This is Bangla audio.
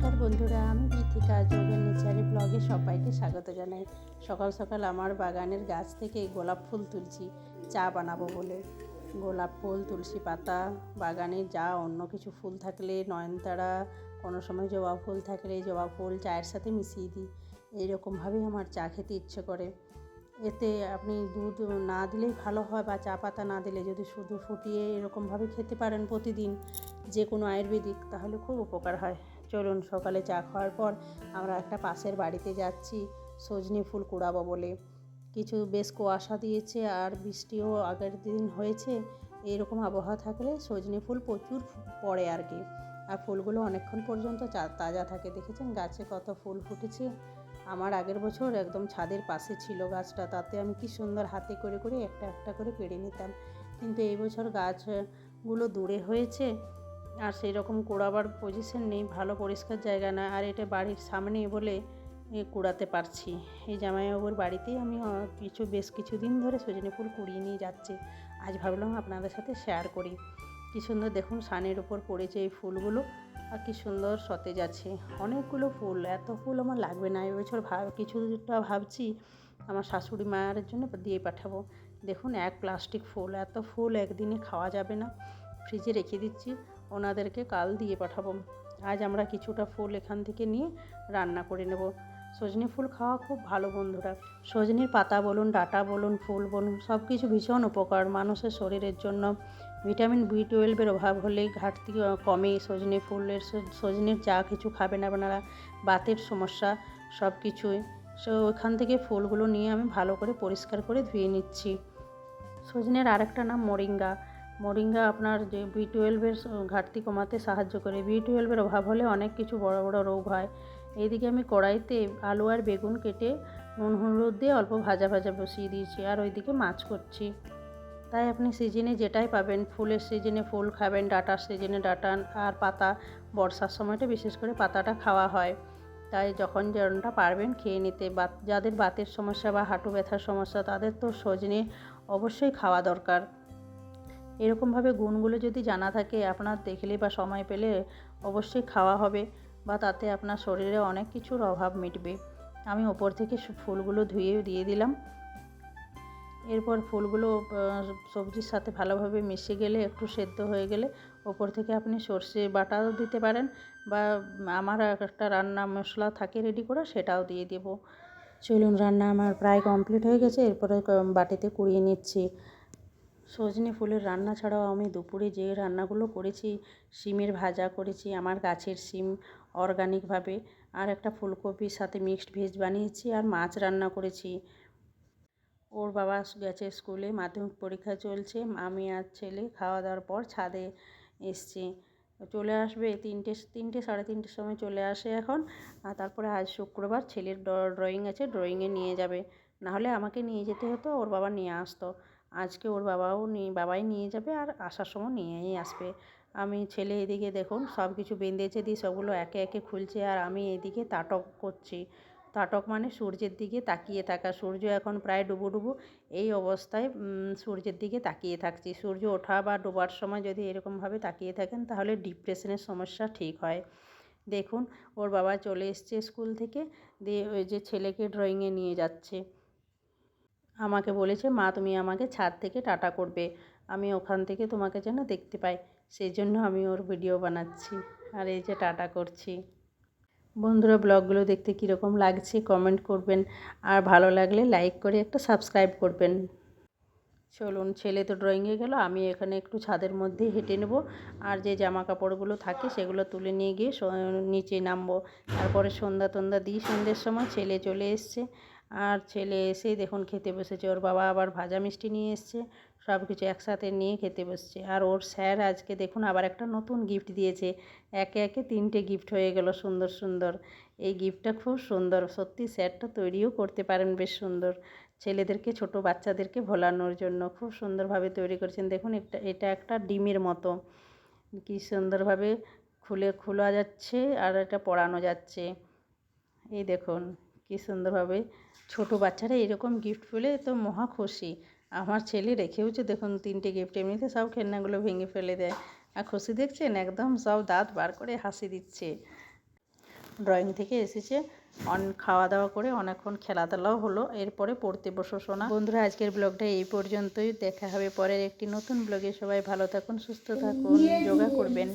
নমস্কার বন্ধুরা, আমি পৃথিকা যোগের নেচারি ব্লগে সবাইকে স্বাগত জানাই। সকাল সকাল আমার বাগানের গাছ থেকে গোলাপ ফুল তুলছি চা বানাবো বলে। গোলাপ ফুল, তুলসী পাতা, বাগানে যা অন্য কিছু ফুল থাকলে, নয়নতারা, কোনো সময় জবা ফুল থাকলে জবা ফুল চায়ের সাথে মিশিয়ে দিই। এইরকমভাবেই আমার চা খেতে ইচ্ছে করে। এতে আপনি দুধ না দিলেই ভালো হয়, বা চা পাতা না দিলে যদি শুধু ফুটিয়ে এরকমভাবে খেতে পারেন প্রতিদিন, যে কোনো আয়ুর্বেদিক, তাহলে খুব উপকার হয়। চলুন, সকালে চা খাওয়ার পর আমরা একটা পাশের বাড়িতে যাচ্ছি সজনে ফুল কুড়াবো বলে। কিছু বেশ কুয়াশা দিয়েছে আর বৃষ্টিও আগের দিন হয়েছে। এইরকম আবহাওয়া থাকলে সজনে ফুল প্রচুর পড়ে আর কি। আর ফুলগুলো অনেকক্ষণ পর্যন্ত তাজা থাকে। দেখেছেন গাছে কত ফুল ফুটেছে। আমার আগের বছর একদম ছাদের পাশে ছিল গাছটা, তাতে আমি কি সুন্দর হাতে করে করে একটা একটা করে পেড়ে নিতাম। কিন্তু এই বছর গাছগুলো দূরে হয়েছে আর সেই রকম কুড়াবার পজিশন নেই, ভালো পরিষ্কার জায়গা না। আর এটা বাড়ির সামনে বলে কুড়াতে পারছি। এই জামাইবাবুর বাড়িতেই আমি বেশ কিছুদিন ধরে সজনে ফুল কুড়িয়ে নিয়ে যাচ্ছি। আজ ভাবলাম আপনাদের সাথে শেয়ার করি। কি সুন্দর দেখুন সানের উপর পড়েছে এই ফুলগুলো, আর কি সুন্দর সতেজ আছে। অনেকগুলো ফুল, এত ফুল আমার লাগবে না এবছর। কিছুটা ভাবছি আমার শাশুড়ি মায়ের জন্য দিয়ে পাঠাবো। দেখুন এক প্লাস্টিক ফুল, এত ফুল একদিনে খাওয়া যাবে না, ফ্রিজে রেখে দিচ্ছি, ওনাদেরকে কাল দিয়ে পাঠাবো। আজ আমরা কিছুটা ফুল এখান থেকে নিয়ে রান্না করে নেব। সজনে ফুল খাওয়া খুব ভালো বন্ধুরা। সজনের পাতা বলুন, ডাঁটা বলুন, ফুল বলুন, সব কিছু ভীষণ উপকার মানুষের শরীরের জন্য। ভিটামিন B12 অভাব হলে ঘাটতি কমে সজনে ফুলের। সজনের যা কিছু খাবেন আপনারা, বাতের সমস্যা সব কিছুই। ওখান থেকে ফুলগুলো নিয়ে আমি ভালো করে পরিষ্কার করে ধুয়ে নিচ্ছি। সজনের আরেকটা নাম মোরিঙ্গা। মোরিঙ্গা আপনার যে B12 ঘাটতি কমাতে সাহায্য করে। B12 অভাব হলে অনেক কিছু বড় বড় রোগ হয়। এইদিকে আমি কড়াইতে আলু আর বেগুন কেটে নুন হলুদ দিয়ে অল্প ভাজা ভাজা বসিয়ে দিয়েছি, আর ওইদিকে মাছ করছি। তাই আপনি সিজনে যেটাই পাবেন, ফুলের সিজনে ফুল খাবেন, ডাঁটার সিজনে ডাঁটা, আর পাতা বর্ষার সময়টা বিশেষ করে পাতাটা খাওয়া হয়। তাই যখন যেমনটা পারবেন খেয়ে নিতে। যাদের বাতের সমস্যা বা হাঁটু ব্যথার সমস্যা, তাদের তো সজনে অবশ্যই খাওয়া দরকার। এরকমভাবে গুণগুলো যদি জানা থাকে, আপনার দেখলে বা সময় পেলে অবশ্যই খাওয়া হবে, বা তাতে আপনার শরীরে অনেক কিছুর অভাব মিটবে। আমি ওপর থেকে ফুলগুলো ধুয়ে দিয়ে দিলাম। এরপর ফুলগুলো সবজির সাথে ভালোভাবে মিশে গেলে, একটু সেদ্ধ হয়ে গেলে, ওপর থেকে আপনি সর্ষে বাটাও দিতে পারেন, বা আমার একটা রান্না মশলা থাকে রেডি করা, সেটাও দিয়ে দেব। চলুন, রান্না আমার প্রায় কমপ্লিট হয়ে গেছে। এরপরে বাটিতে কুড়িয়ে নিচ্ছি। সজনে ফুলের রান্না ছাড়াও আমি দুপুরে যে রান্নাগুলো করেছি, শিমের ভাজা করেছি, আমার গাছের শিম অর্গানিকভাবে, আর একটা ফুলকপির সাথে মিক্সড ভেজ বানিয়েছি, আর মাছ রান্না করেছি। ওর বাবা গেছে স্কুলে, মাধ্যমিক পরীক্ষা চলছে। আমি আর ছেলে খাওয়া দাওয়ার পর ছাদে এসছি। চলে আসবে তিনটে সাড়ে তিনটের সময় চলে আসে এখন। আর তারপরে আজ শুক্রবার, ছেলের ড্রয়িং আছে, ড্রয়িংয়ে নিয়ে যাবে। নাহলে আমাকে নিয়ে যেতে হতো, ওর বাবা নিয়ে আসতো। আজকে ওর বাবাই নিয়ে যাবে, আর আসার সময় নিয়েই আসবে। আমি ছেলে এদিকে দেখুন সব কিছু বেঁধেছে দিয়ে সবগুলো একে একে খুলছে, আর আমি এদিকে তাটক করছি। তাটক মানে সূর্যের দিকে তাকিয়ে থাকা। সূর্য এখন প্রায় ডুবো এই অবস্থায় সূর্যের দিকে তাকিয়ে থাকছি। সূর্য ওঠা বা ডোবার সময় যদি এরকমভাবে তাকিয়ে থাকেন, তাহলে ডিপ্রেশনের সমস্যা ঠিক হয়। দেখুন ওর বাবা চলে এসছে স্কুল থেকে, দিয়ে ওই যে ছেলেকে ড্রয়িংয়ে নিয়ে যাচ্ছে। আমাকে বলেছে, মা তুমি আমাকে ছাদ থেকে টাটা করবে, আমি ওখান থেকে তোমাকে যেন দেখতে পাই, সেই জন্য আমি ওর ভিডিও বানাচ্ছি। আর এই যে টাটা করছি। বন্ধুরা, ব্লগগুলো দেখতে কীরকম লাগছে কমেন্ট করবেন, আর ভালো লাগলে লাইক করে একটা সাবস্ক্রাইব করবেন। চলুন, ছেলে তো ড্রয়িংয়ে গেল, আমি এখানে একটু ছাদের মধ্যে হেঁটে নেব, আর যে জামা কাপড়গুলো থাকে সেগুলো তুলে নিয়ে গিয়ে নিচে নামবো। তারপরে সন্ধ্যা দিই। সন্ধ্যের সময় ছেলে চলে এসছে, আর ছেলে এসেই দেখুন খেতে বসেছে। ওর বাবা আবার ভাজা মিষ্টি নিয়ে এসছে, সব কিছু একসাথে নিয়ে খেতে বসছে। আর ওর স্যার আজকে দেখুন আবার একটা নতুন গিফট দিয়েছে। একে একে 3টে গিফট হয়ে গেল সুন্দর সুন্দর। এই গিফটটা খুব সুন্দর, সত্যি স্যারটা তৈরিও করতে পারেন বেশ সুন্দর। ছেলেদেরকে, ছোট বাচ্চাদেরকে ভোলানোর জন্য খুব সুন্দরভাবে তৈরি করেছেন। দেখুন এটা একটা ডিমের মতো, কি সুন্দরভাবে খোলা যাচ্ছে, আর এটা পরানো যাচ্ছে। এই দেখুন কি সুন্দরভাবে। ছোট বাচ্চারা এরকম গিফট পেলে তো মহা খুশি। আমার ছেলে রেখেওছে দেখুন 3টে গিফট, এমনিতে সব খেলনাগুলো ভেঙে ফেলে দেয়, আর খুশি দেখছেন, একদম সব দাঁত বার করে হাসি দিচ্ছে। ড্রয়িং থেকে এসেছে, খাওয়া দাওয়া করে অনেকক্ষণ খেলাধুলাও হলো, এরপরে পড়তে বসো শোনা। বন্ধুরা, আজকের ব্লগটা এই পর্যন্তই। দেখা হবে পরের একটি নতুন ব্লগে। সবাই ভালো থাকুন, সুস্থ থাকুন, যোগা করবেন।